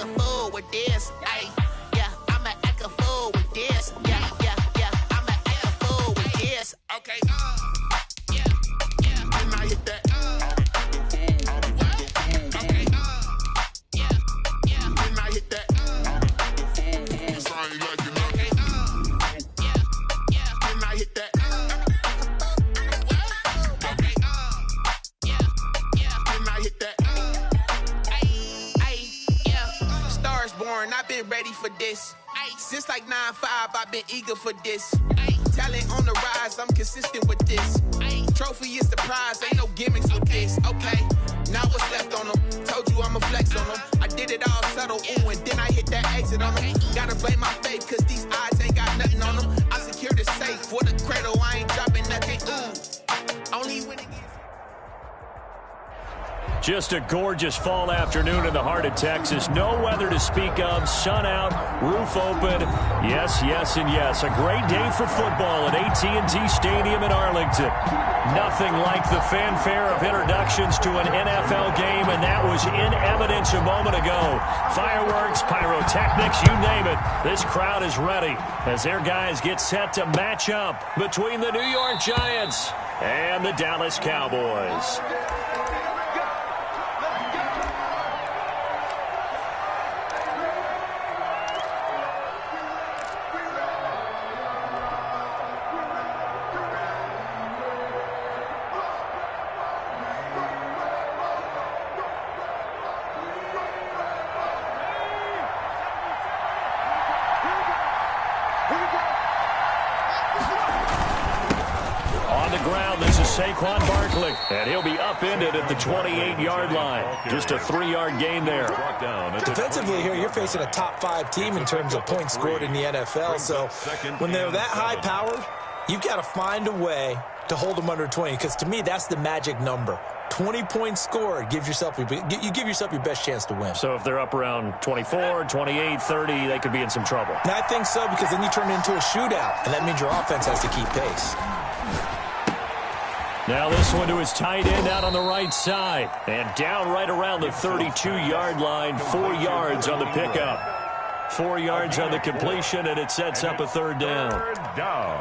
act a fool with this. Ay, yeah, I'ma act a fool with this. Yeah, yeah, yeah, I'ma act a fool with this. Okay, yeah, yeah. And I hit that. Okay, yeah, yeah. And I hit that. I ain't like it. Okay, yeah, yeah. And I hit that. Okay, yeah, yeah. And I hit that. Stars born, I've been ready for this. Since like 9-5, I've been eager for this. Talent on the rise, I'm consistent with this. Trophy is the prize, ain't no gimmicks with this. Okay, now what's left on them? Told you I'ma flex on them. I did it all subtle, ooh, and then I hit that exit on them. Gotta blame my faith, cause these odds ain't got nothing on them. I secured the safe for the cradle, I ain't dropping nothing, ooh. Only when it gets... Just a gorgeous fall afternoon in the heart of Texas. No weather to speak of. Sun out, roof open. Yes, yes, and yes. A great day for football at AT&T Stadium in Arlington. Nothing like the fanfare of introductions to an NFL game, and that was in evidence a moment ago. Fireworks, pyrotechnics, you name it. This crowd is ready as their guys get set to match up between the New York Giants and the Dallas Cowboys. And he'll be upended at the 28-yard line. Just a 3-yard gain there. Defensively here, you're facing a top-5 team in terms of points scored in the NFL. So when they're that high-powered, you've got to find a way to hold them under 20. Because to me, that's the magic number. 20 points scored, you give yourself your best chance to win. So if they're up around 24, 28, 30, they could be in some trouble. And I think so, because then you turn it into a shootout, and that means your offense has to keep pace. Now this one to his tight end out on the right side. And down right around the 32-yard line, 4 yards on the pickup. 4 yards on the completion, and it sets up a third down. Third down.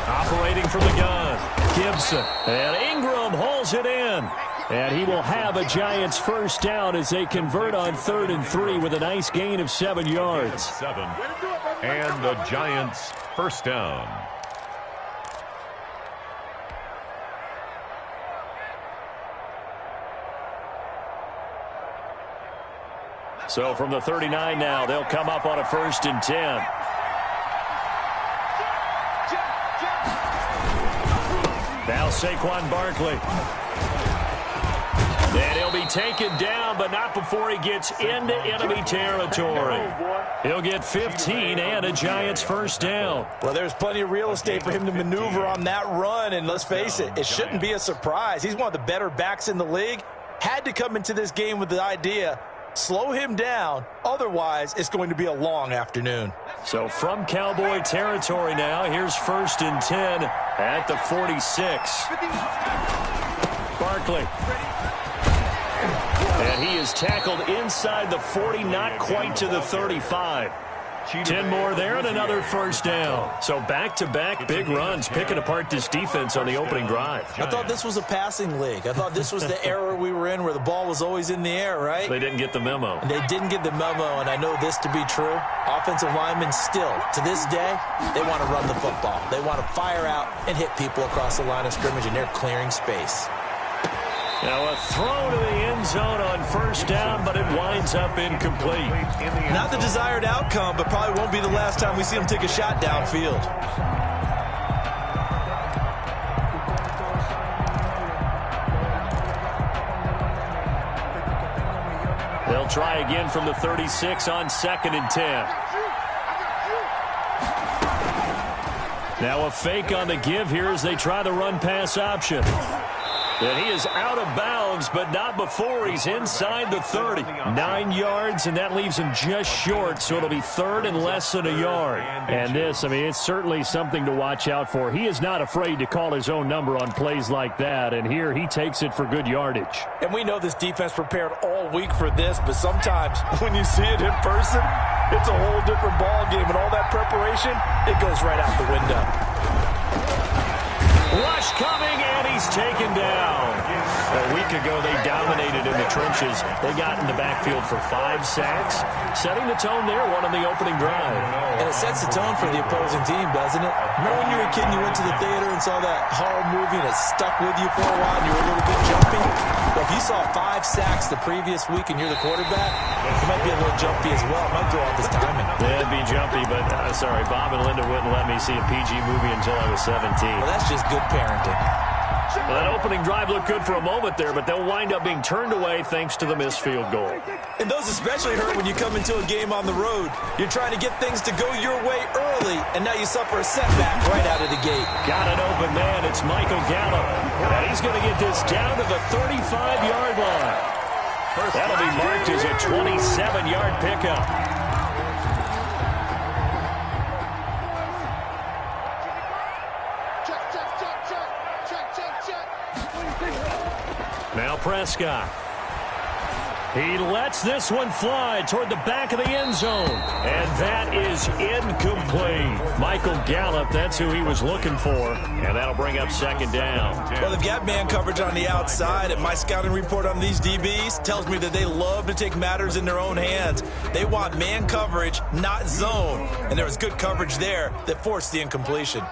Operating from the gun. Gibson, and Ingram hauls it in. And he will have a Giants first down as they convert on 3rd and 3 with a nice gain of 7 yards. And the Giants first down. So from the 39 now, they'll come up on a 1st and 10. Now Saquon Barkley. And he'll be taken down, but not before he gets into enemy territory. He'll get 15 and a Giants first down. Well, there's plenty of real estate for him to maneuver on that run, and let's face it, it shouldn't be a surprise. He's one of the better backs in the league. Had to come into this game with the idea, slow him down, otherwise it's going to be a long afternoon. So from Cowboy territory now, here's 1st and 10 at the 46. Barkley. And he is tackled inside the 40, not quite to the 35. 10 more there and another first down. So back-to-back big runs, picking apart this defense on the opening drive. I thought this was a passing league. I thought this was the era we were in where the ball was always in the air, right? They didn't get the memo. And they didn't get the memo, and I know this to be true. Offensive linemen still, to this day, they want to run the football. They want to fire out and hit people across the line of scrimmage, and they're clearing space. Now a throw to the end zone on 1st down, but it winds up incomplete. Not the desired outcome, but probably won't be the last time we see him take a shot downfield. They'll try again from the 36 on 2nd and 10. Now a fake on the give here as they try the run-pass option. And he is out of bounds, but not before he's inside the 30. 9 yards, and that leaves him just short, so it'll be third and less than a yard. And this, I mean, it's certainly something to watch out for. He is not afraid to call his own number on plays like that, and here he takes it for good yardage. And we know this defense prepared all week for this, but sometimes when you see it in person, it's a whole different ball game, and all that preparation, it goes right out the window. Rush coming, and he's taken down. A week ago, they dominated in the trenches. They got in the backfield for 5 sacks, setting the tone there, one on the opening drive. And it sets the tone for the opposing team, doesn't it? Remember when you were a kid and you went to the theater and saw that horror movie and it stuck with you for a while and you were a little bit jumpy? Well, if you saw 5 sacks the previous week and you're the quarterback, you might be a little jumpy as well. It might throw off his timing. Yeah, it'd be jumpy, but sorry, Bob and Linda wouldn't let me see a PG movie until I was 17. Well, that's just good parenting. Well, that opening drive looked good for a moment there, but they'll wind up being turned away thanks to the missed field goal. And those especially hurt when you come into a game on the road. You're trying to get things to go your way early, and now you suffer a setback right out of the gate. Got an open man. It's Michael Gallup. And he's going to get this down to the 35-yard line. That'll be marked as a 27-yard pickup. Now Prescott. He lets this one fly toward the back of the end zone. And that is incomplete. Michael Gallup, that's who he was looking for. And that'll bring up second down. Well, they've got man coverage on the outside, and my scouting report on these DBs tells me that they love to take matters in their own hands. They want man coverage, not zone. And there was good coverage there that forced the incompletion.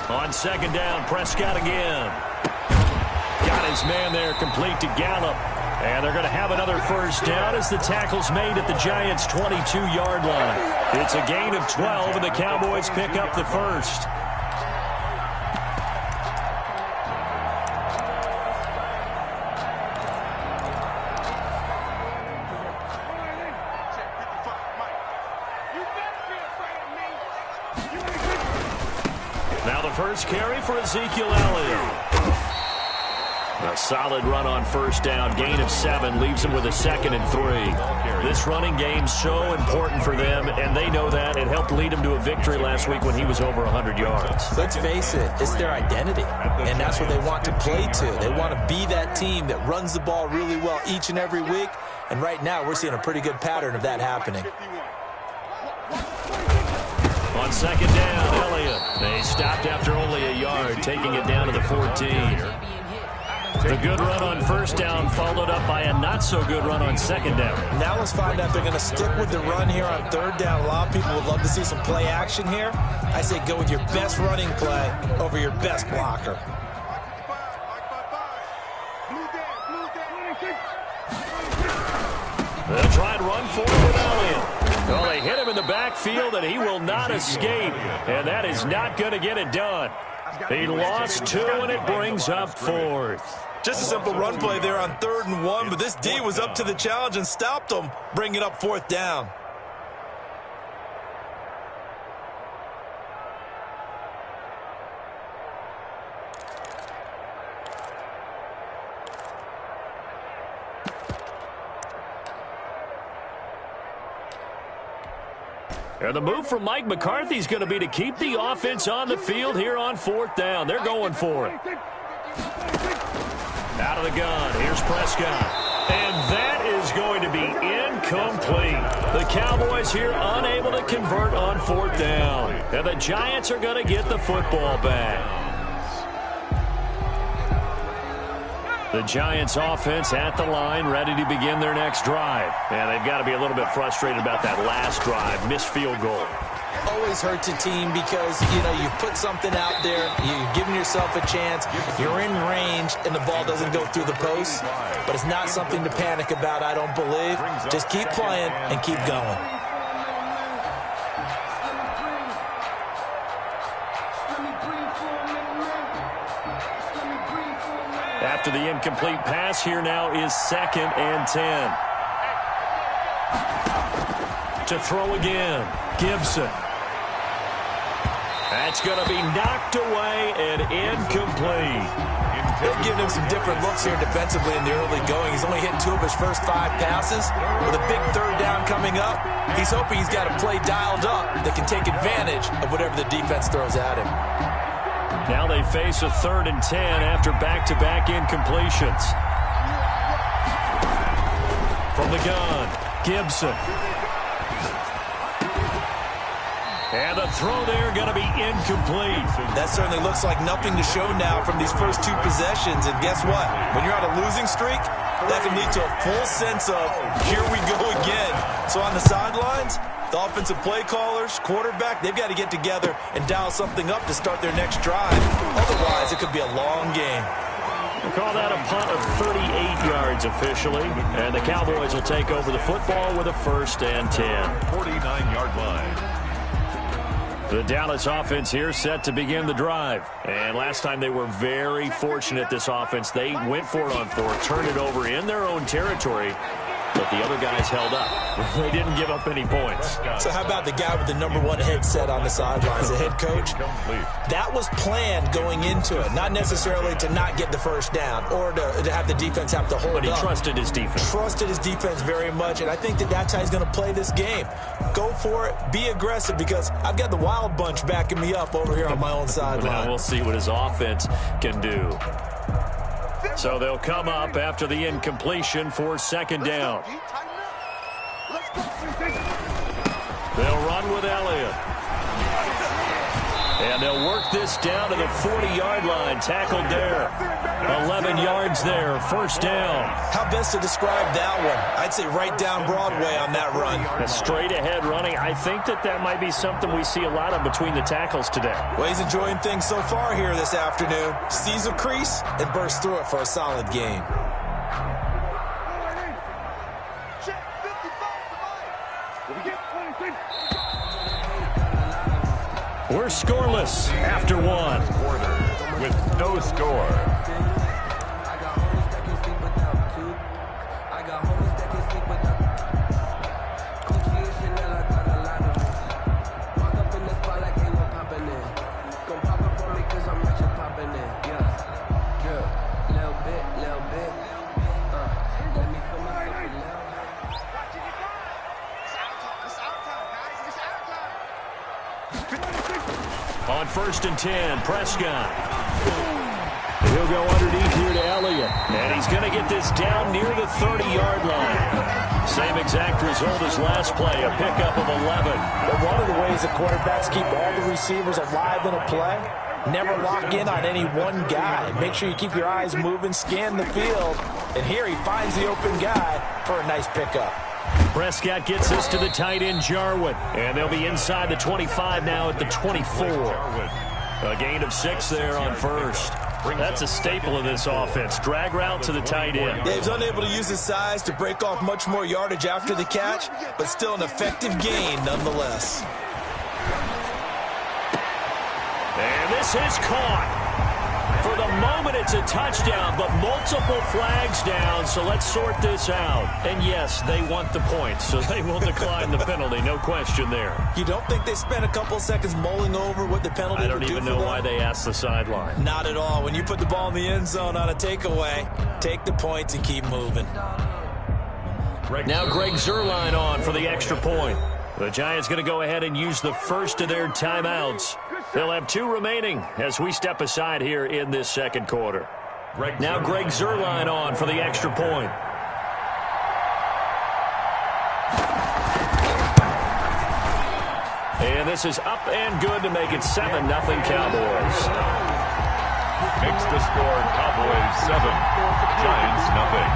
On second down, Prescott again. Got his man there, complete to Gallup. And they're going to have another first down as the tackle's made at the Giants' 22-yard line. It's a gain of 12, and the Cowboys pick up the first. Now the first carry for Ezekiel Elliott. A solid run on first down. Gain of 7 leaves him with a 2nd and 3. This running game's so important for them, and they know that. It helped lead him to a victory last week when he was over 100 yards. Let's face it, it's their identity, and that's what they want to play to. They want to be that team that runs the ball really well each and every week, and right now we're seeing a pretty good pattern of that happening. On second down, Elliott. They stopped after only a yard, taking it down to the 14. The good run on first down followed up by a not-so-good run on second down. Now let's find out if they're going to stick with the run here on third down. A lot of people would love to see some play action here. I say go with your best running play over your best blocker. They'll try and run forward with Elliott. Well, they hit him in the backfield, and he will not escape. And that is not going to get it done. He lost 2, and it brings up 4th. Just a simple run play there on 3rd and 1, but this D was up to the challenge and stopped him, bringing up 4th down. And the move from Mike McCarthy is going to be to keep the offense on the field here on 4th down. They're going for it. Out of the gun, here's Prescott. And that is going to be incomplete. The Cowboys here unable to convert on 4th down. And the Giants are going to get the football back. The Giants offense at the line, ready to begin their next drive. And they've got to be a little bit frustrated about that last drive, missed field goal. Always hurts a team because, you know, you've put something out there, you've given yourself a chance, you're in range, and the ball doesn't go through the post. But it's not something to panic about, I don't believe. Just keep playing and keep going. After the incomplete pass, here now is 2nd and 10. To throw again, Gibson. That's going to be knocked away and incomplete. They've given him some different looks here defensively in the early going. He's only hit 2 of his first 5 passes. With a big third down coming up, he's hoping he's got a play dialed up that can take advantage of whatever the defense throws at him. Now they face a 3rd and 10 after back-to-back incompletions. From the gun, Gibson. And the throw there going to be incomplete. That certainly looks like nothing to show now from these first 2 possessions. And guess what? When you're on a losing streak, that can lead to a full sense of, here we go again. So on the sidelines, the offensive play callers, quarterback, they've got to get together and dial something up to start their next drive. Otherwise, it could be a long game. We'll call that a punt of 38 yards officially. And the Cowboys will take over the football with a 1st and 10. 49-yard line. The Dallas offense here set to begin the drive. And last time they were very fortunate, this offense. They went for it on 4th, turned it over in their own territory, but the other guys held up. They didn't give up any points. So how about the guy with the #1 headset on the sidelines, the head coach? That was planned going into it, not necessarily to not get the first down or to have the defense have to hold up. But he trusted his defense. Trusted his defense very much, and I think that's how he's going to play this game. Go for it, be aggressive, because I've got the wild bunch backing me up over here on my own sideline. Now we'll see what his offense can do. So they'll come up after the incompletion for 2nd down. They'll run with Elliott. And they'll work this down to the 40-yard line. Tackled there. 11 yards there. 1st down. How best to describe that one? I'd say right down Broadway on that run. A straight-ahead running. I think that might be something we see a lot of between the tackles today. Well, he's enjoying things so far here this afternoon. Sees a crease and bursts through it for a solid gain. We're scoreless after 1. Quarter with no score. On 1st and 10, Prescott. He'll go underneath here to Elliott. And he's going to get this down near the 30-yard line. Same exact result as last play, a pickup of 11. But one of the ways the quarterbacks keep all the receivers alive in a play, never lock in on any one guy. Make sure you keep your eyes moving, scan the field. And here he finds the open guy for a nice pickup. Prescott gets this to the tight end, Jarwin. And they'll be inside the 25 now at the 24. A gain of 6 there on 1st. That's a staple of this offense. Drag route to the tight end. Yeah, he's unable to use his size to break off much more yardage after the catch, but still an effective gain nonetheless. And this is caught. For the moment, it's a touchdown, but multiple flags down, so let's sort this out. And yes, they want the points, so they will decline the penalty, no question there. You don't think they spent a couple seconds mulling over what the penalty would do for them? I don't even know why they asked the sideline. Not at all. When you put the ball in the end zone on a takeaway, take the points and keep moving. Now Greg Zuerlein on for the extra point. The Giants going to go ahead and use the first of their timeouts. They'll have 2 remaining as we step aside here in this 2nd quarter. Now Greg Zuerlein on for the extra point. And this is up and good to make it 7-0 Cowboys. Makes the score Cowboys 7, Giants nothing.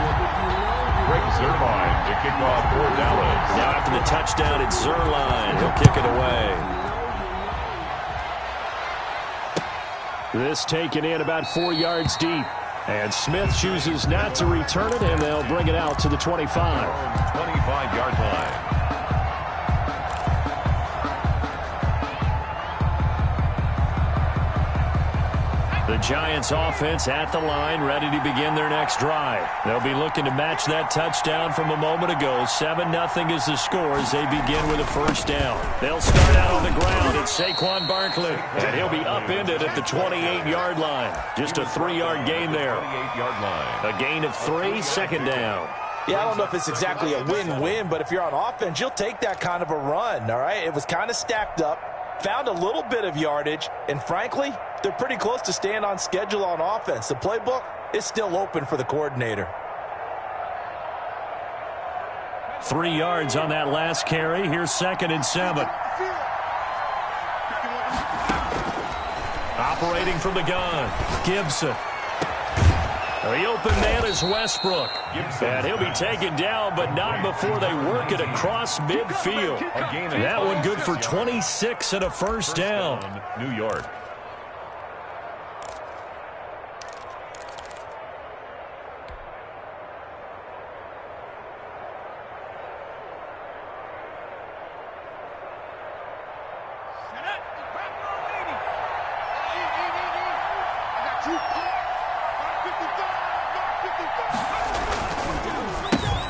Greg Zuerlein to kick off for Dallas. Now after the touchdown, it's Zuerlein. He'll kick it away. This taken in about 4 yards deep. And Smith chooses not to return it, and they'll bring it out to the 25. 25-yard line. The Giants offense at the line, ready to begin their next drive. They'll be looking to match that touchdown from a moment ago. 7-0 is the score as they begin with a first down. They'll start out on the ground. It's Saquon Barkley, and he'll be upended at the 28-yard line. Just a 3-yard gain there. 28-yard line. A gain of 3, second down. Yeah, I don't know if it's exactly a win-win, but if you're on offense, you'll take that kind of a run, all right? It was kind of stacked up, found a little bit of yardage, and frankly, they're pretty close to staying on schedule on offense. The playbook is still open for the coordinator. 3 yards on that last carry. Here's 2nd and 7. Operating from the gun, Gibson. The open man is Westbrook. And he'll be taken down, but not before they work it across midfield. That one good for 26 and a first down. New York.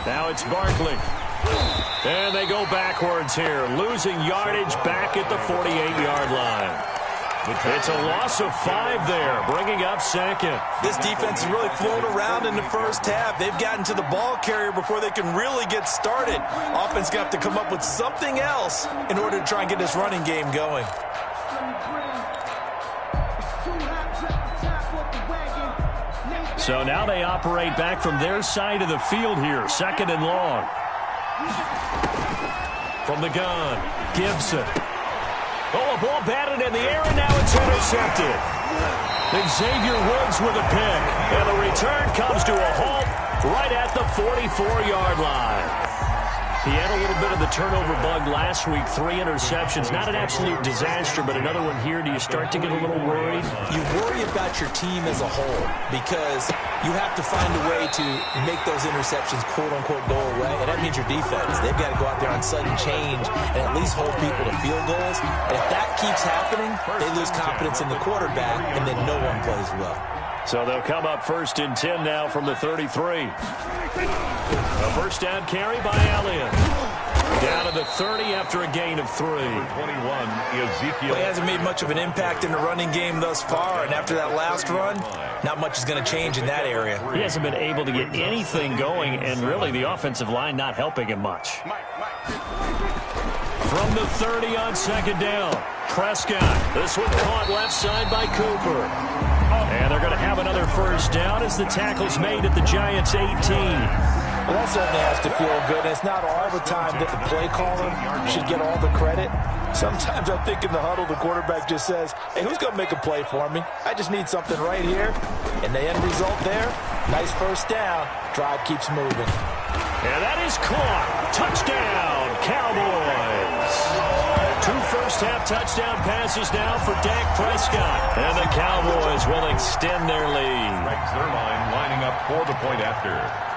Now it's Barkley. And they go backwards here, losing yardage back at the 48-yard line. It's a loss of 5 there, bringing up 2nd. This defense is really flown around in the first half. They've gotten to the ball carrier before they can really get started. Offense got to come up with something else in order to try and get this running game going. So now they operate back from their side of the field here. 2nd and long. From the gun, Gibson. Oh, a ball batted in the air, and now it's intercepted. Xavier Woods with a pick. And the return comes to a halt right at the 44-yard line. He had a little bit of the turnover bug last week. 3 interceptions. Not an absolute disaster, but another one here. Do you start to get a little worried? You worry about your team as a whole because you have to find a way to make those interceptions, quote-unquote, go away, and that means your defense. They've got to go out there on sudden change and at least hold people to field goals. And if that keeps happening, they lose confidence in the quarterback, and then no one plays well. So they'll come up 1st and 10 now from the 33. A first down carry by Elliott. Down to the 30 after a gain of 3. 21, Ezekiel. Well, he hasn't made much of an impact in the running game thus far, and after that last run, not much is going to change in that area. He hasn't been able to get anything going, and really the offensive line not helping him much. From the 30 on 2nd down, Prescott. This one caught left side by Cooper. And they're going to have another first down as the tackle's made at the Giants' 18. Well, that certainly has to feel good. It's not all the time that the play caller should get all the credit. Sometimes I think in the huddle, the quarterback just says, hey, who's going to make a play for me? I just need something right here. And the end result there, nice first down. Drive keeps moving. And that is caught. Touchdown, Cowboys. 2 first-half touchdown passes now for Dak Prescott. And the Cowboys will extend their lead. Greg Zuerlein lining up for the point after.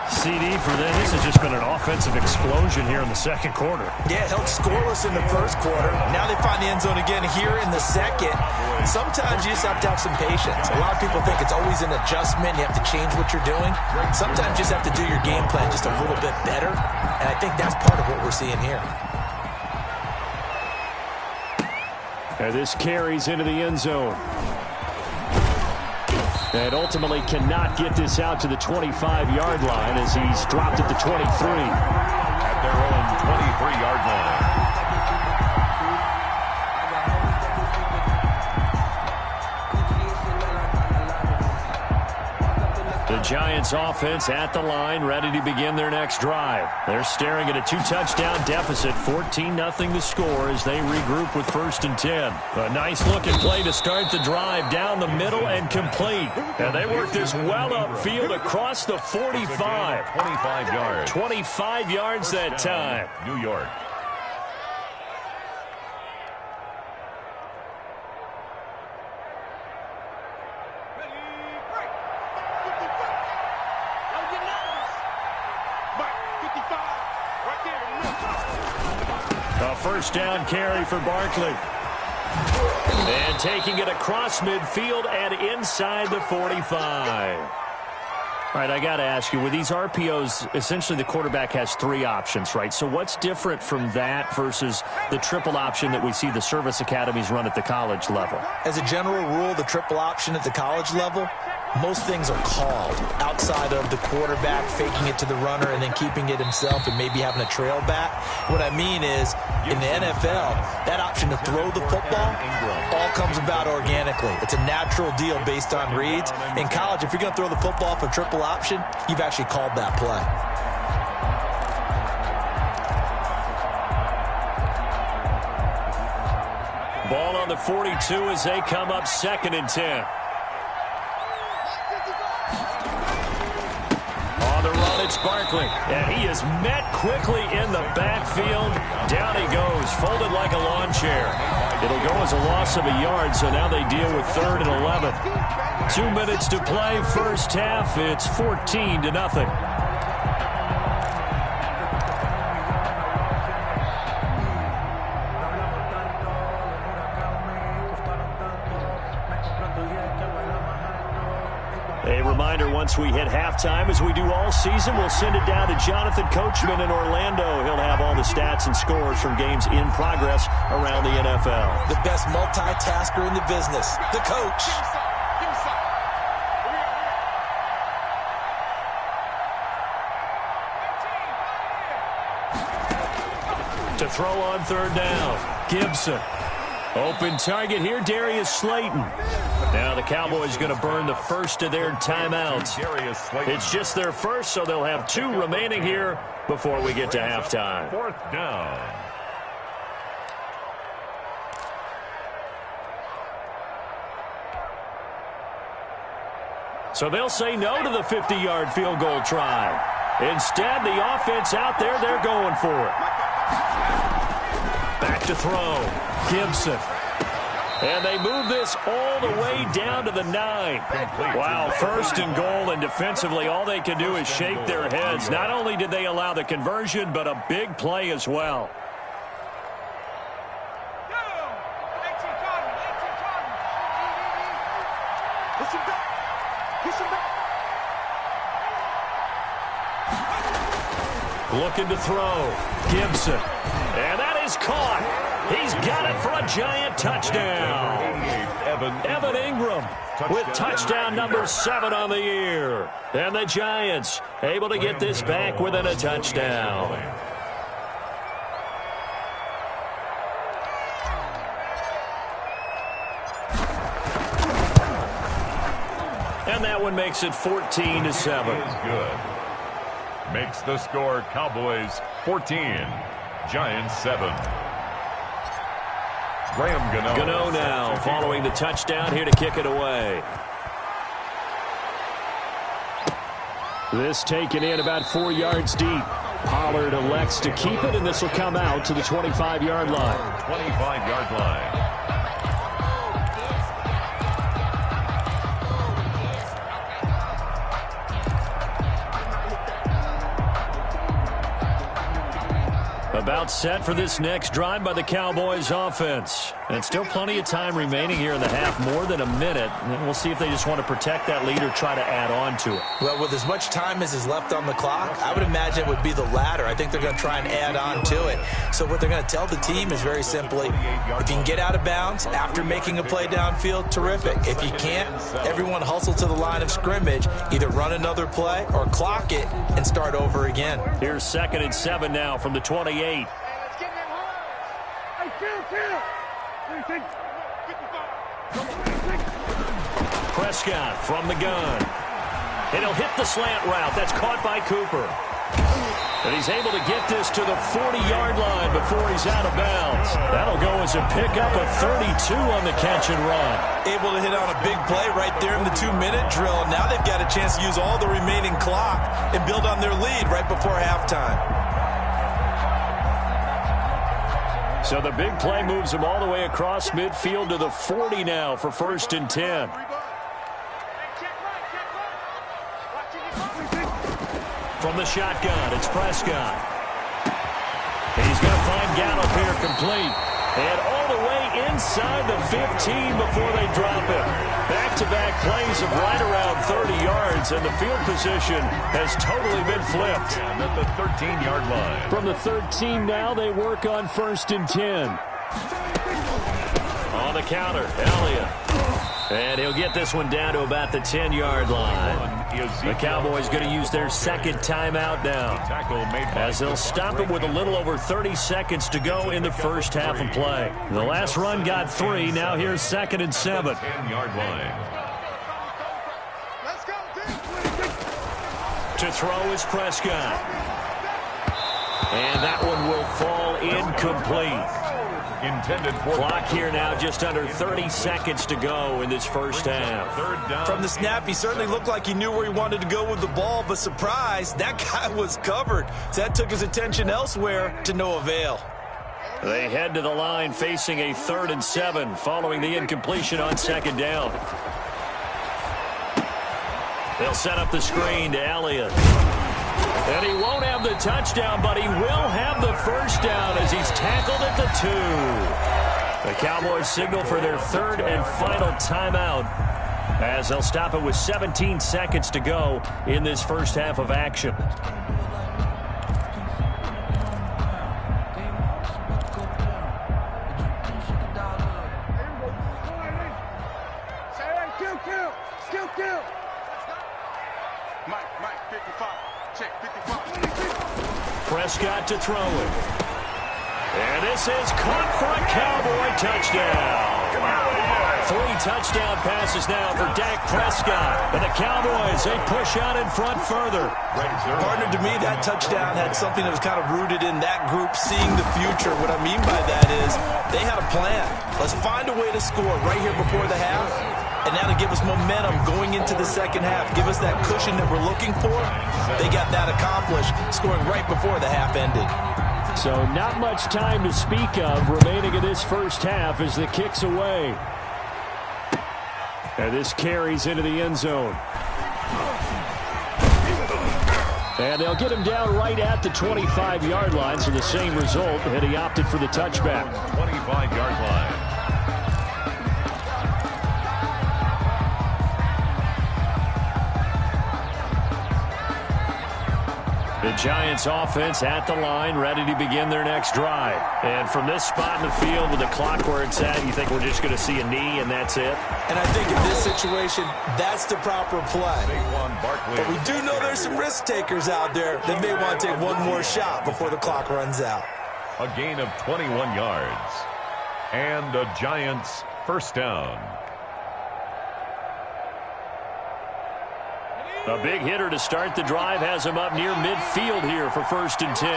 CD for them. This has just been an offensive explosion here in the second quarter. Yeah, held scoreless in the first quarter. Now they find the end zone again here in the second. Sometimes you just have to have some patience. A lot of people think it's always an adjustment. You have to change what you're doing. Sometimes you just have to do your game plan just a little bit better. And I think that's part of what we're seeing here. And this carries into the end zone. And ultimately cannot get this out to the 25-yard line as he's dropped at the 23. At their own 23-yard line. The Giants offense at the line, ready to begin their next drive. They're staring at a 2-touchdown deficit, 14-0 the score as they regroup with 1st and 10. A nice looking play to start the drive down the middle and complete. And they work this well upfield across the 45. 25 yards. 25 yards that time. New York. A first down carry for Barkley. And taking it across midfield and inside the 45. All right, I got to ask you, with these RPOs, essentially the quarterback has 3 options, right? So what's different from that versus the triple option that we see the service academies run at the college level? As a general rule, the triple option at the college level, most things are called outside of the quarterback faking it to the runner and then keeping it himself and maybe having a trail back. What I mean is, in the NFL, that option to throw the football all comes about organically. It's a natural deal based on reads. In college, if you're going to throw the football for triple option, you've actually called that play. Ball on the 42 as they come up 2nd and 10. On the run, it's Barkley. And he is met quickly in the backfield. Down he goes, folded like a lawn chair. It'll go as a loss of a yard, so now they deal with 3rd and 11. 2 minutes to play, first half. It's 14-0. A reminder, once we hit halftime, as we do all season, we'll send it down to Jonathan Coachman in Orlando. He'll have all the stats and scores from games in progress around the NFL. The best multitasker in the business, the coach. To throw on 3rd down, Gibson. Open target here, Darius Slayton. Now the Cowboys going to burn the first of their timeouts. It's just their first, so they'll have 2 remaining here before we get to halftime. 4th down. So they'll say no to the 50-yard field goal try. Instead, the offense out there, they're going for it. Back to throw. Gibson. And they move this all the way down to the 9. Wow, 1st and goal, and defensively all they can do is shake their heads. Not only did they allow the conversion, but a big play as well. Looking to throw. Gibson. And that is caught. He's got it for a giant touchdown. Evan Ingram with touchdown number 7 on the year. And the Giants able to get this back within a touchdown. And that one makes it 14-7. Good. Makes the score Cowboys 14, Giants 7. Graham Gano now following the touchdown here to kick it away. This taken in about 4 yards deep. Pollard elects to keep it, and this will come out to the 25-yard line. 25-yard line. About set for this next drive by the Cowboys offense. And still plenty of time remaining here in the half, more than a minute. And we'll see if they just want to protect that lead or try to add on to it. Well, with as much time as is left on the clock, I would imagine it would be the latter. I think they're going to try and add on to it. So what they're going to tell the team is very simply, if you can get out of bounds after making a play downfield, terrific. If you can't, everyone hustle to the line of scrimmage, either run another play or clock it and start over again. Here's 2nd and 7 now from the 28. Prescott from the gun. And he'll hit the slant route. That's caught by Cooper. And he's able to get this to the 40-yard line before he's out of bounds. That'll go as a pickup of 32 on the catch and run. Able to hit on a big play right there in the 2-minute drill. Now they've got a chance to use all the remaining clock and build on their lead right before halftime. So the big play moves him all the way across midfield to the 40 now for 1st and 10. From the shotgun, it's Prescott. He's going to find Gallup here complete. And all the way inside the 15 before they drop him. Back-to-back plays of right around 30 yards, and the field position has totally been flipped. At the 13-yard line. From the 13 now, they work on 1st and 10. On the counter, Elliott. And he'll get this one down to about the 10-yard line. The Cowboys going to use their second timeout now, as they'll stop it with a little over 30 seconds to go in the first half of play. The last run got 3. Now here's 2nd and 7. 10-yard line. To throw is Prescott. And that one will fall incomplete. Intended for clock here now, just under 30 seconds to go in this first half. From the snap, he certainly looked like he knew where he wanted to go with the ball, but surprise, that guy was covered. So that took his attention elsewhere to no avail. They head to the line facing a 3rd and 7 following the incompletion on 2nd down. They'll set up the screen to Elliott. And he won't have the touchdown, but he will have the first down as he's tackled at the 2. The Cowboys signal for their 3rd and final timeout as they'll stop it with 17 seconds to go in this first half of action. Prescott to throw it. And this is caught for a Cowboy touchdown. 3 touchdown passes now for Dak Prescott. And the Cowboys, they push out in front further. Partner, to me, that touchdown had something that was kind of rooted in that group seeing the future. What I mean by that is they had a plan. Let's find a way to score right here before the half. And now to give us momentum going into the second half, give us that cushion that we're looking for. They got that accomplished, scoring right before the half ended. So not much time to speak of remaining in this first half as the kick's away. And this carries into the end zone. And they'll get him down right at the 25-yard line, so the same result, and he opted for the touchback. 25-yard line. The Giants offense at the line, ready to begin their next drive. And from this spot in the field with the clock where it's at, you think we're just going to see a knee and that's it? And I think in this situation, that's the proper play. But we do know there's some risk takers out there that may want to take one more shot before the clock runs out. A gain of 21 yards. And the Giants first down. A big hitter to start the drive has him up near midfield here for 1st and 10.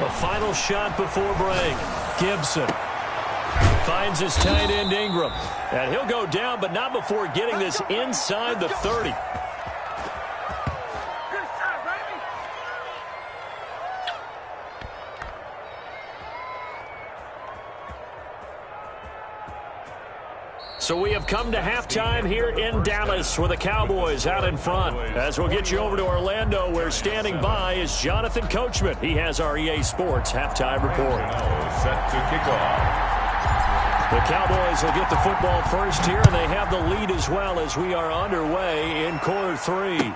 A final shot before break. Gibson finds his tight end Ingram. And he'll go down, but not before getting this inside the 30. So we have come to halftime here in Dallas with the Cowboys out in front. As we'll get you over to Orlando, where standing by is Jonathan Coachman. He has our EA Sports halftime report. Set to kick off. The Cowboys will get the football first here, and they have the lead as well as we are underway in quarter 3.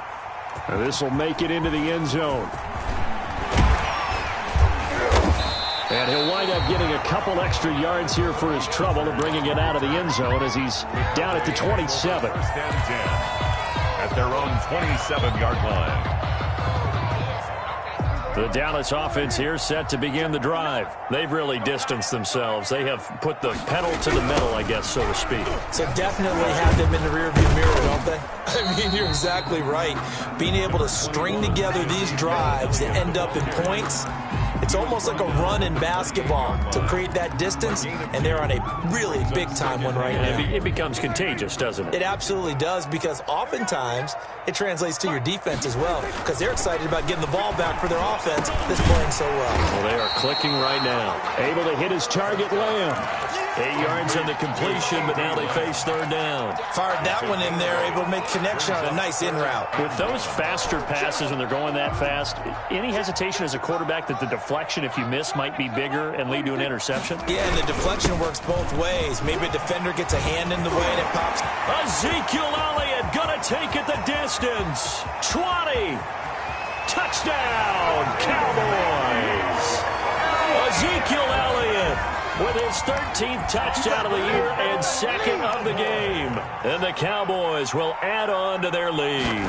And this will make it into the end zone. And he'll wind up getting a couple extra yards here for his trouble and bringing it out of the end zone as he's down at the 27. First and 10 at their own 27-yard line. The Dallas offense here set to begin the drive. They've really distanced themselves. They have put the pedal to the metal, I guess, so to speak. So definitely have them in the rearview mirror, don't they? I mean, you're exactly right. Being able to string together these drives that end up in points, it's almost like a run in basketball to create that distance, and they're on a really big-time one right now. It becomes contagious, doesn't it? It absolutely does, because oftentimes it translates to your defense as well, because they're excited about getting the ball back for their offense that's playing so well. Well, they are clicking right now. Able to hit his target, Lamb. 8 yards on the completion, but now they face 3rd down. Fired that one in there, able to make connection on a nice in route. With those faster passes when they're going that fast, any hesitation as a quarterback that the deflection deflection, if you miss, might be bigger and lead to an interception? Yeah, and the deflection works both ways. Maybe a defender gets a hand in the way and it pops. Ezekiel Elliott going to take it the distance. 20. Touchdown, Cowboys. Ezekiel Elliott with his 13th touchdown of the year and second of the game. And the Cowboys will add on to their lead.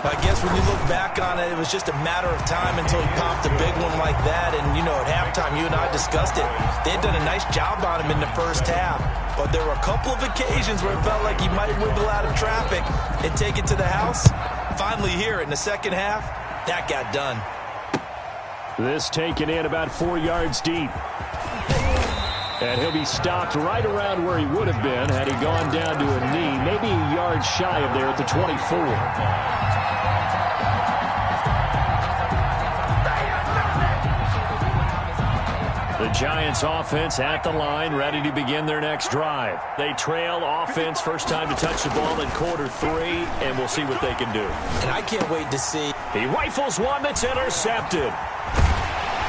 I guess when you look back on it, it was just a matter of time until he popped a big one like that. And, you know, at halftime, you and I discussed it. They had done a nice job on him in the first half. But there were a couple of occasions where it felt like he might wiggle out of traffic and take it to the house. Finally here in the second half, that got done. This taken in about 4 yards deep. And he'll be stopped right around where he would have been had he gone down to a knee, maybe a yard shy of there at the 24. The Giants offense at the line, ready to begin their next drive. They trail offense, first time to touch the ball in quarter 3, and we'll see what they can do. And I can't wait to see. He rifles one that's intercepted.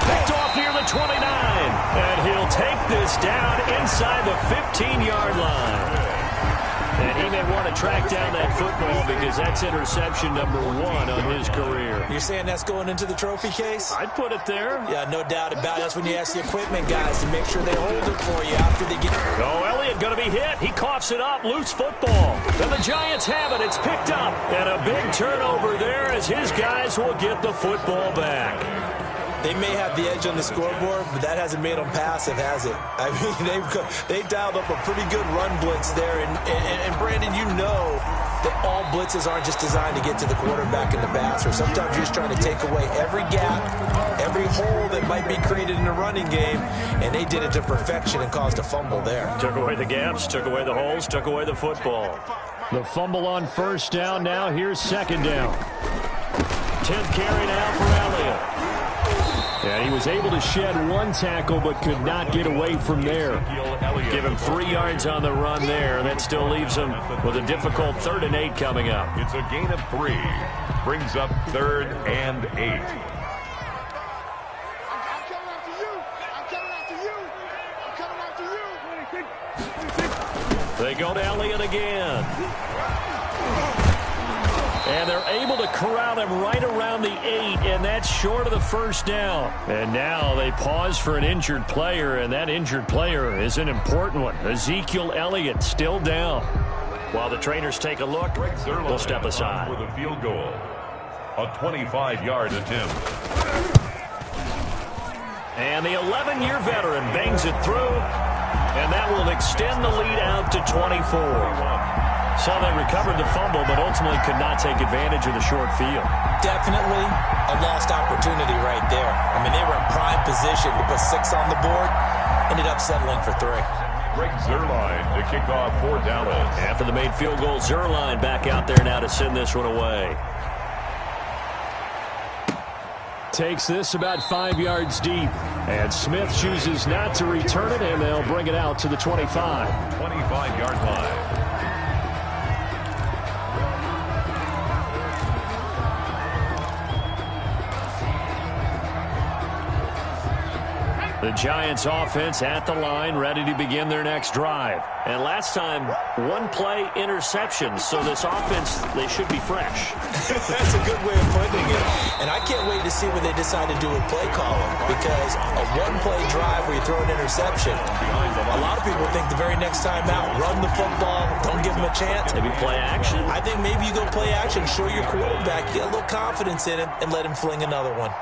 Picked off near the 29, and he'll take this down inside the 15-yard line. And he may want to track down that football because that's interception number 1 on his career. You're saying that's going into the trophy case? I'd put it there. Yeah, no doubt about it. That's when you ask the equipment guys to make sure they hold it for you after they get. Oh, Elliott going to be hit. He coughs it up. Loose football. And the Giants have it. It's picked up. And a big turnover there as his guys will get the football back. They may have the edge on the scoreboard, but that hasn't made them passive, has it? I mean, they've dialed up a pretty good run blitz there. And Brandon, you know that all blitzes aren't just designed to get to the quarterback and the passer. Sometimes you're just trying to take away every gap, every hole that might be created in the running game, and they did it to perfection and caused a fumble there. Took away the gaps, took away the holes, took away the football. The fumble on first down now. Here's second down. 10th carry now for Elliott. And he was able to shed one tackle but could not get away from there. Give him 3 yards on the run there. That still leaves him with a difficult 3rd and 8 coming up. It's a gain of 3. Brings up 3rd and 8. They go to Elliott again. And they're able to corral him right around the 8, and that's short of the first down. And now they pause for an injured player, and that injured player is an important one. Ezekiel Elliott still down. While the trainers take a look, we'll step aside. For the field goal, a 25-yard attempt. And the 11-year veteran bangs it through, and that will extend the lead out to 24. So they recovered the fumble, but ultimately could not take advantage of the short field. Definitely a lost opportunity right there. I mean, they were in prime position to put 6 on the board, ended up settling for 3. Greg Zuerlein to kick off for Dallas. After the made field goal, Zuerlein back out there now to send this one away. Takes this about 5 yards deep. And Smith chooses not to return it, and they'll bring it out to the 25. 25-yard line. The Giants offense at the line, ready to begin their next drive. And last time, 1 play interception. So this offense, they should be fresh. That's a good way of putting it. And I can't wait to see what they decide to do with play calling. Because a 1-play drive where you throw an interception, a lot of people think the very next time out, run the football, don't give them a chance. Maybe play action? I think maybe you go play action, show your quarterback, get a little confidence in him, and let him fling another one.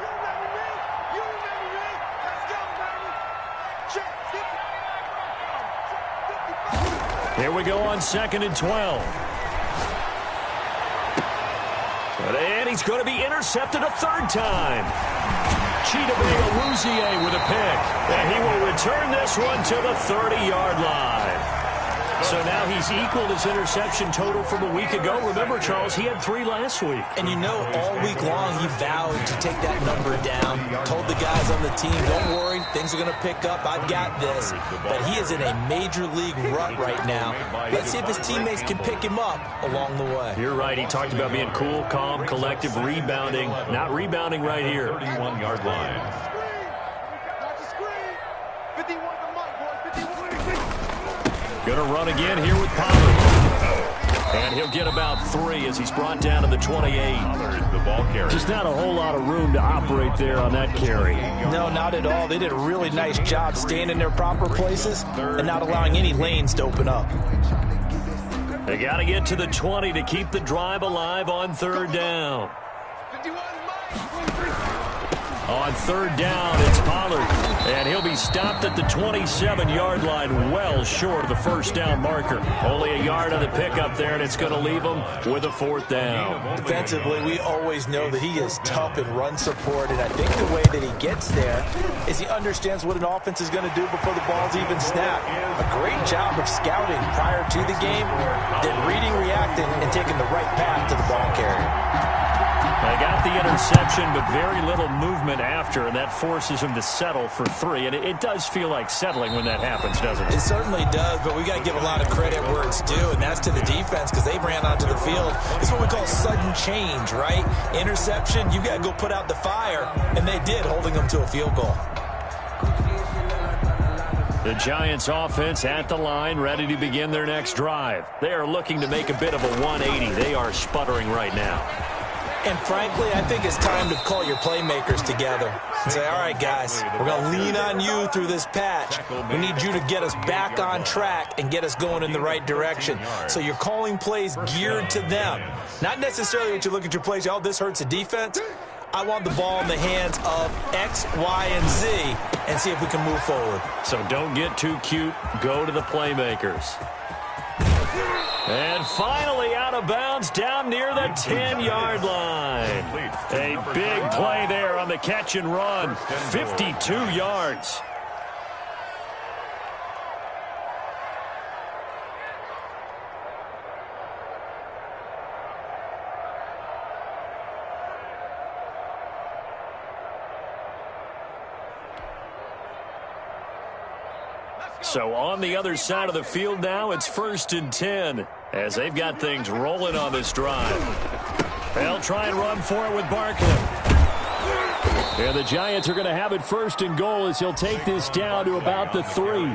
Here we go on 2nd and 12. And he's going to be intercepted a 3rd time. Chidobe with a pick. And he will return this one to the 30-yard line. So now he's equaled his interception total from a week ago. Remember, Charles, he had 3 last week. And you know, all week long he vowed to take that number down. Told the guys on the team, don't worry, things are going to pick up. I've got this. But he is in a major league rut right now. Let's see if his teammates can pick him up along the way. You're right. He talked about being cool, calm, collective, rebounding. Not rebounding right here. 31-yard line. Gonna run again here with Pollard. And he'll get about 3 as he's brought down to the 28. The ball carrier. Just not a whole lot of room to operate there on that carry. No, not at all. They did a really nice job staying in their proper places and not allowing any lanes to open up. They got to get to the 20 to keep the drive alive on 3rd down. On 3rd down, it's Pollard, and he'll be stopped at the 27-yard line, well short of the 1st down marker. Only a yard on the pickup there, and it's going to leave him with a 4th down. Defensively, we always know that he is tough in run support, and I think the way that he gets there is he understands what an offense is going to do before the ball's even snapped. A great job of scouting prior to the game, then reading, reacting, and taking the right path to the ball carrier. They got the interception, but very little movement after, and that forces him to settle for 3. And it does feel like settling when that happens, doesn't it? It certainly does, but we got to give a lot of credit where it's due, and that's to the defense because they ran onto the field. It's what we call sudden change, right? Interception, you got to go put out the fire, and they did, holding them to a field goal. The Giants offense at the line, ready to begin their next drive. They are looking to make a bit of a 180. They are sputtering right now. And frankly, I think it's time to call your playmakers together and say, all right, guys, we're going to lean on you through this patch. We need you to get us back on track and get us going in the right direction. So you're calling plays geared to them. Not necessarily what you look at your plays, oh, this hurts the defense. I want the ball in the hands of X, Y, and Z and see if we can move forward. So don't get too cute. Go to the playmakers. And finally out of bounds down near the 10-yard line. A big play there on the catch and run. 52 yards. So on the other side of the field now, it's 1st and 10 as they've got things rolling on this drive. They'll try and run for it with Barkley. And the Giants are going to have it 1st and goal as he'll take this down to about the 3.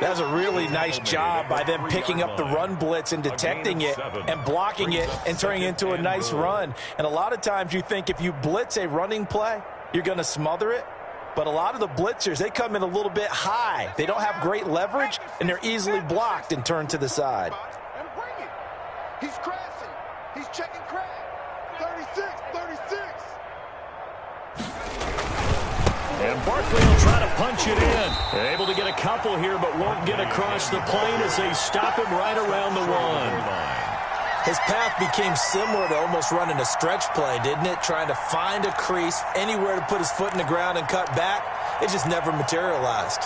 That's a really nice job by them picking up the run blitz and detecting it and blocking it and turning it into a nice run. And a lot of times you think if you blitz a running play, you're going to smother it. But a lot of the blitzers, they come in a little bit high. They don't have great leverage, and they're easily blocked and turned to the side. And bring it. He's crashing. He's checking crash. 36, 36. And Barkley will try to punch it in. They're able to get a couple here, but won't get across the plane as they stop him right around the 1. His path became similar to almost running a stretch play, didn't it? Trying to find a crease, anywhere to put his foot in the ground and cut back. It just never materialized.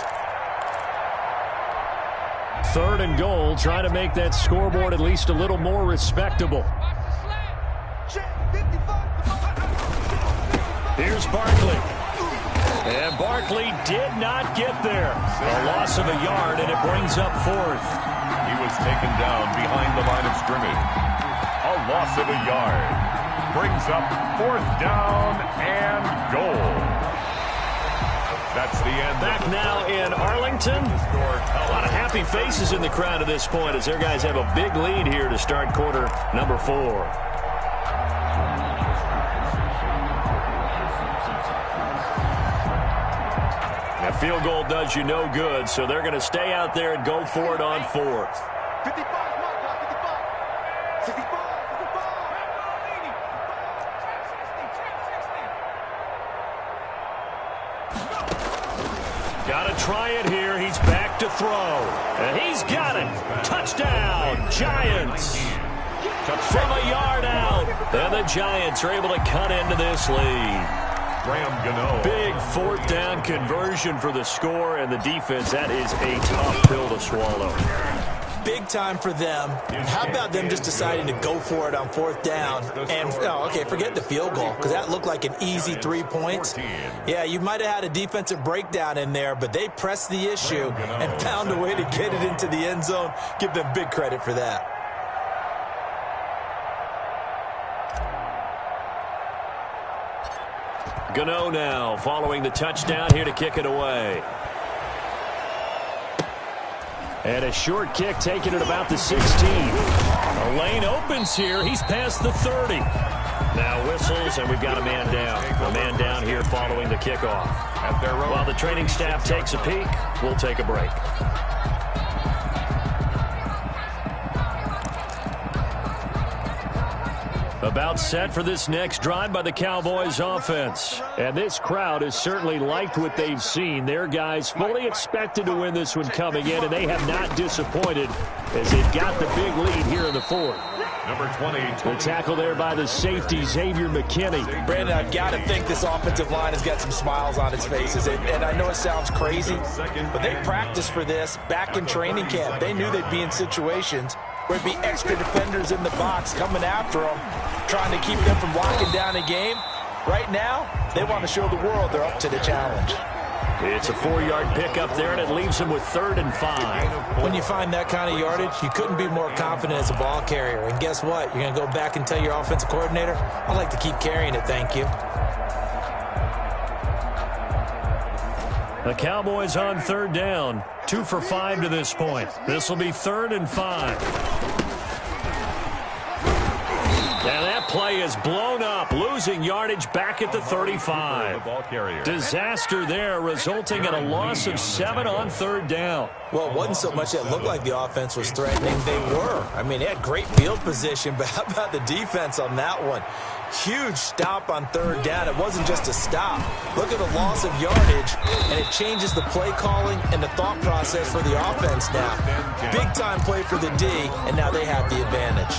3rd and goal, trying to make that scoreboard at least a little more respectable. Here's Barkley. And Barkley did not get there. A loss of a yard, and it brings up 4th. He was taken down behind the line of scrimmage. A loss of a yard. Brings up 4th down and goal. That's the end. Back now in Arlington. A lot of happy faces in the crowd at this point as their guys have a big lead here to start quarter number 4. Now, field goal does you no good, so they're going to stay out there and go for it on 4th. 55, 65. Got to try it here. He's back to throw. And he's got it. Touchdown, Giants. From a yard out. And the Giants are able to cut into this lead. Big 4th down conversion for the score, and the defense, that is a tough pill to swallow. big time for them. How about them just deciding to go for it on 4th down? And, okay, forget the field goal, because that looked like an easy 3 points. Yeah, you might have had a defensive breakdown in there, but they pressed the issue and found a way to get it into the end zone. Give them big credit for that. Gano now following the touchdown here to kick it away. And a short kick taken at about the 16. A lane opens here. He's past the 30. Now whistles, and we've got a man down. A man down here following the kickoff. While the training staff takes a peek, we'll take a break. About set for this next drive by the Cowboys offense. And this crowd has certainly liked what they've seen. Their guys fully expected to win this one coming in, and they have not disappointed as they've got the big lead here in the 4th. Number 20. The tackle there by the safety, Xavier McKinney. Brandon, I've got to think this offensive line has got some smiles on its faces. And I know it sounds crazy, but they practiced for this back in training camp. They knew they'd be in situations where it'd be extra defenders in the box coming after them, trying to keep them from locking down a game. Right now, they want to show the world they're up to the challenge. It's a 4-yard pickup there, and it leaves them with 3rd and 5. When you find that kind of yardage, you couldn't be more confident as a ball carrier. And guess what? You're going to go back and tell your offensive coordinator, I'd like to keep carrying it, thank you. The Cowboys on 3rd down. 2 for 5 to this point. This will be 3rd and 5. And that play is blown up, losing yardage back at the 35. Disaster there, resulting in a loss of 7 on 3rd down. Well, it wasn't so much that it looked like the offense was threatening. They were. I mean, they had great field position, but how about the defense on that one? Huge stop on 3rd down. It wasn't just a stop. Look at the loss of yardage, and it changes the play calling and the thought process for the offense now. Big-time play for the D, and now they have the advantage.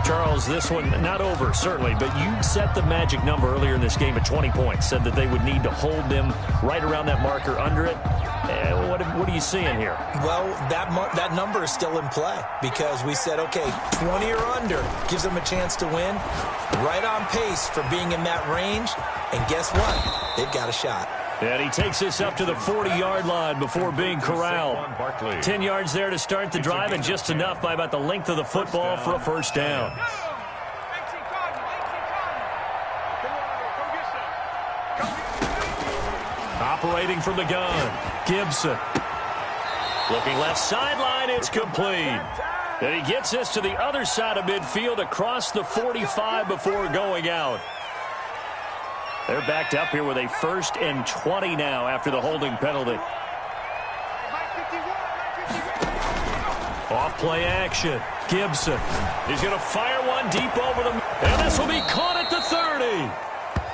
Charles, this one not over, certainly, but you set the magic number earlier in this game at 20 points, said that they would need to hold them right around that marker under it. What are you seeing here? Well, that number is still in play because we said, okay, 20 or under gives them a chance to win. Right on pace for being in that range, and guess what? They've got a shot. And he takes this up to the 40-yard line before being corralled. 10 yards there to start the drive, and just enough by about the length of the football for a 1st down. Operating from the gun, Gibson. Looking left sideline, it's complete. And he gets this to the other side of midfield across the 45 before going out. They're backed up here with a 1st and 20 now after the holding penalty. Off play action. Gibson. He's going to fire one deep over them. And this will be caught at the 30.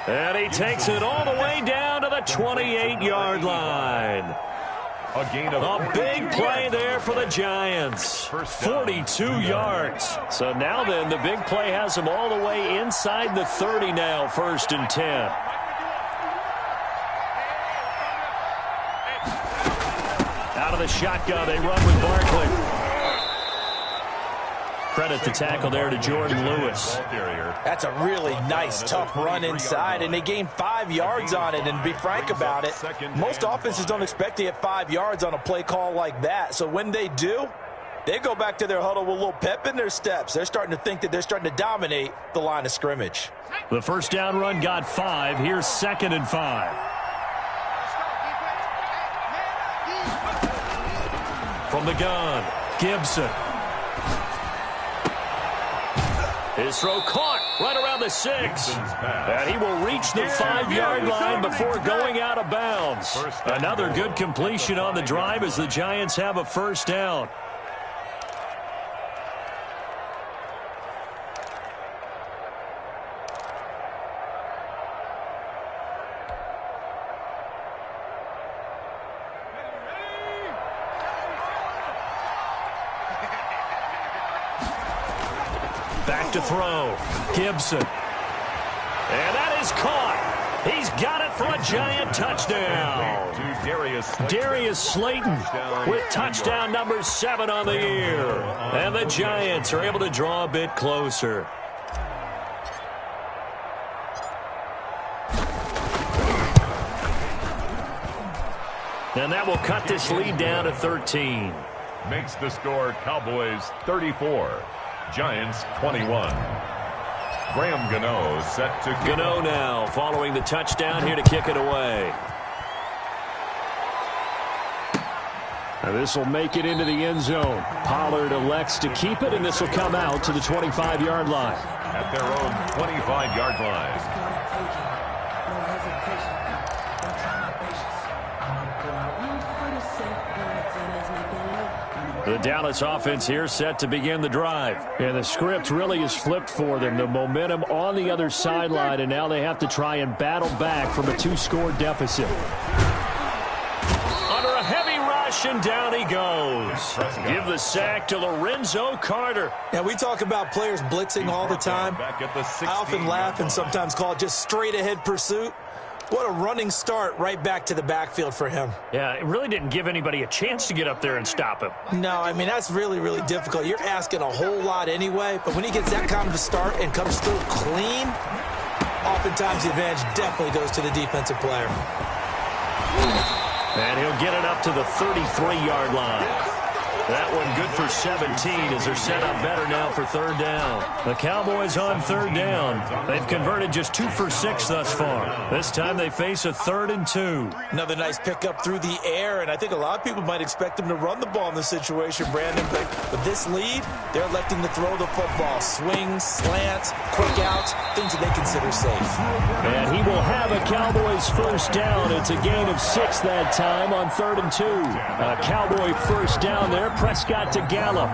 And he takes it all the way down to the 28-yard line. A big play there for the Giants. 42 yards. So now then, the big play has them all the way inside the 30 now, 1st and 10. Out of the shotgun, they run with Barkley. Credit the tackle there to Jordan Lewis. That's a really nice, tough run inside, and they gained 5 yards on it. And to be frank about it, most offenses don't expect to get 5 yards on a play call like that. So when they do, they go back to their huddle with a little pep in their steps. They're starting to think that they're starting to dominate the line of scrimmage. The 1st down run got 5. Here's 2nd and 5. From the gun, Gibson. His throw caught right around the 6. And he will reach the 5-yard line before going out of bounds. Another good completion on the drive as the Giants have a 1st down. Back to throw. Gibson. And that is caught. He's got it for a Giant touchdown. Darius Slayton with touchdown number 7 on the year. And the Giants are able to draw a bit closer. And that will cut this lead down to 13. Makes the score Cowboys 34, Giants 21. Graham Gano set to kick. Gano now following the touchdown here to kick it away. And this will make it into the end zone. Pollard elects to keep it, and this will come out to the 25-yard line. At their own 25-yard line. The Dallas offense here set to begin the drive. And the script really is flipped for them. The momentum on the other sideline, and now they have to try and battle back from a 2-score deficit. Under a heavy rush, and down he goes. Give the sack to Lorenzo Carter. Now, we talk about players blitzing all the time. I often laugh and sometimes call it just straight-ahead pursuit. What a running start right back to the backfield for him. Yeah, it really didn't give anybody a chance to get up there and stop him. No, I mean, that's really, really difficult. You're asking a whole lot anyway, but when he gets that kind of a start and comes through clean, oftentimes the advantage definitely goes to the defensive player. And he'll get it up to the 33-yard line. That one good for 17 as they're set up better now for third down. The Cowboys on third down. They've converted just 2 for 6 thus far. This time they face a 3rd and 2. Another nice pickup through the air, and I think a lot of people might expect him to run the ball in this situation, Brandon. But with this lead, they're electing to throw the football. Swings, slants, quick outs, things that they consider safe. And he will have a Cowboys first down. It's a gain of 6 that time on 3rd and 2. A Cowboy first down there. Prescott to Gallup.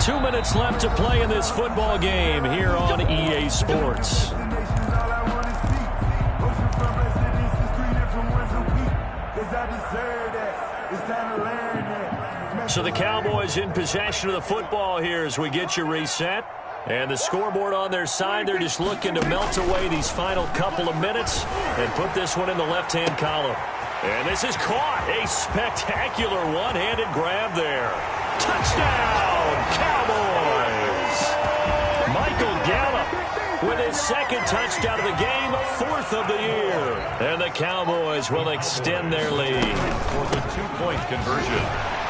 2 minutes left to play in this football game here on EA Sports. So the Cowboys in possession of the football here as we get you reset. And the scoreboard on their side, they're just looking to melt away these final couple of minutes and put this one in the left-hand column. And this is caught. A spectacular one-handed grab there. Touchdown, Cowboys! Michael Gallup with his 2nd touchdown of the game, 4th of the year. And the Cowboys will extend their lead. For the 2-point conversion.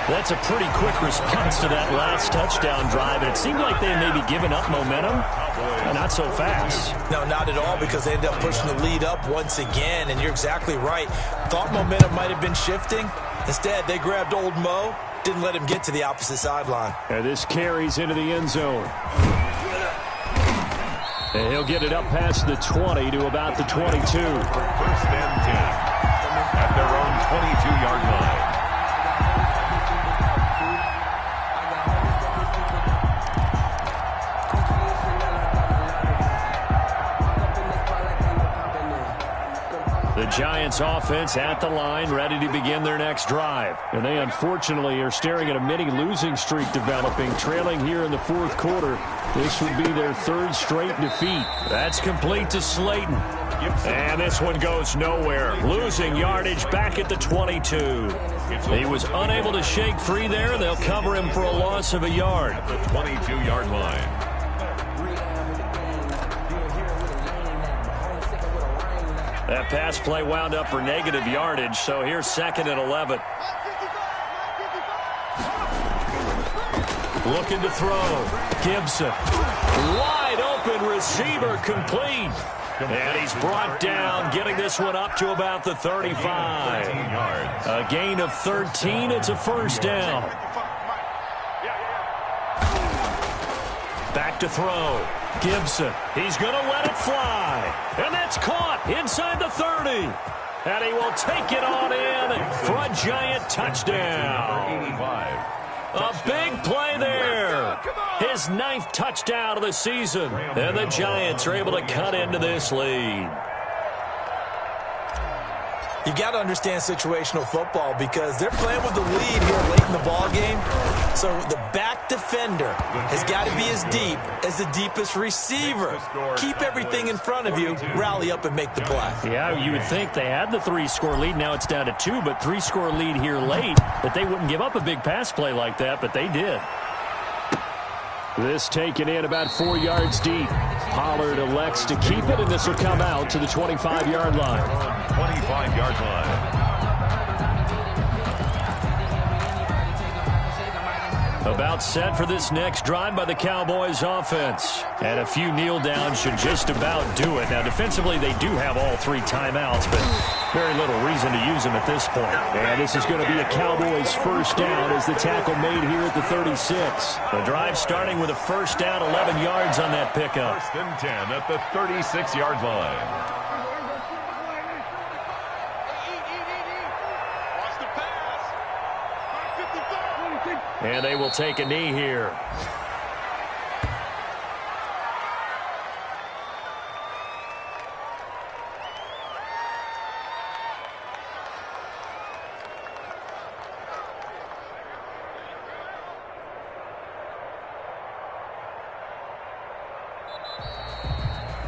That's a pretty quick response to that last touchdown drive. And it seemed like they may be giving up momentum. Not so fast. No, not at all, because they ended up pushing the lead up once again. And you're exactly right. Thought momentum might have been shifting. Instead, they grabbed old Mo, didn't let him get to the opposite sideline. And this carries into the end zone. And he'll get it up past the 20 to about the 22. 1st and 10 at their own 22-yard line. The Giants offense at the line, ready to begin their next drive. And they unfortunately are staring at a mini losing streak developing, trailing here in the 4th quarter. This would be their 3rd straight defeat. That's complete to Slayton. And this one goes nowhere. Losing yardage back at the 22. He was unable to shake free there, and they'll cover him for a loss of a yard. At the 22-yard line. That pass play wound up for negative yardage, so here's 2nd and 11. Looking to throw. Gibson. Wide open receiver, complete. And he's brought down, getting this one up to about the 35. A gain of 13. It's a first down. Back to throw. Gibson. He's going to let it fly. And that's caught inside the 30. And he will take it on in for a Giant touchdown. A big play there. His 9th touchdown of the season. And the Giants are able to cut into this lead. You've got to understand situational football because they're playing with the lead here late in the ball game. So the back defender has got to be as deep as the deepest receiver. Keep everything in front of you, rally up and make the play. Yeah, you would think they had the 3-score lead. Now it's down to 2, but 3-score lead here late, that they wouldn't give up a big pass play like that, but they did. This taken in about 4 yards deep. Pollard elects to keep it, and this will come out to the 25-yard line. 25-yard line. About set for this next drive by the Cowboys offense. And a few kneel downs should just about do it. Now, defensively, they do have all 3 timeouts, but very little reason to use them at this point. And this is going to be a Cowboys first down as the tackle made here at the 36. The drive starting with a first down, 11 yards on that pickup. First and 10 at the 36-yard line. And they will take a knee here.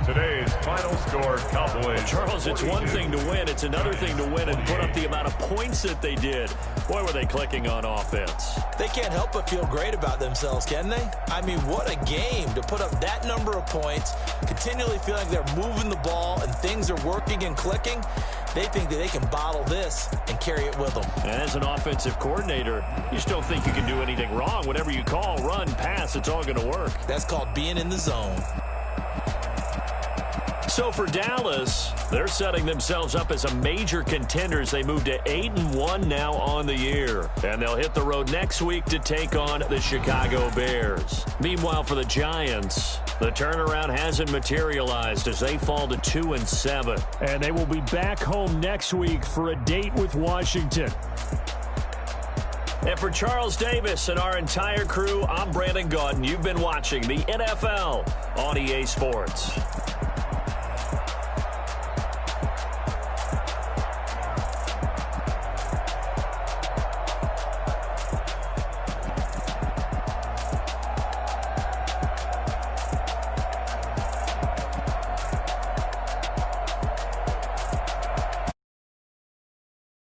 Today's final score, Cowboys. Charles, it's one thing to win. It's another thing to win and put up the amount of points that they did. Boy, were they clicking on offense. They can't help but feel great about themselves, can they? I mean, what a game to put up that number of points, continually feeling they're moving the ball and things are working and clicking. They think that they can bottle this and carry it with them. And as an offensive coordinator, you just don't think you can do anything wrong. Whatever you call, run, pass, it's all going to work. That's called being in the zone. So for Dallas, they're setting themselves up as a major contenders. They move to 8-1 now on the year. And they'll hit the road next week to take on the Chicago Bears. Meanwhile, for the Giants, the turnaround hasn't materialized as they fall to 2-7. And they will be back home next week for a date with Washington. And for Charles Davis and our entire crew, I'm Brandon Gaudin. You've been watching the NFL on EA Sports.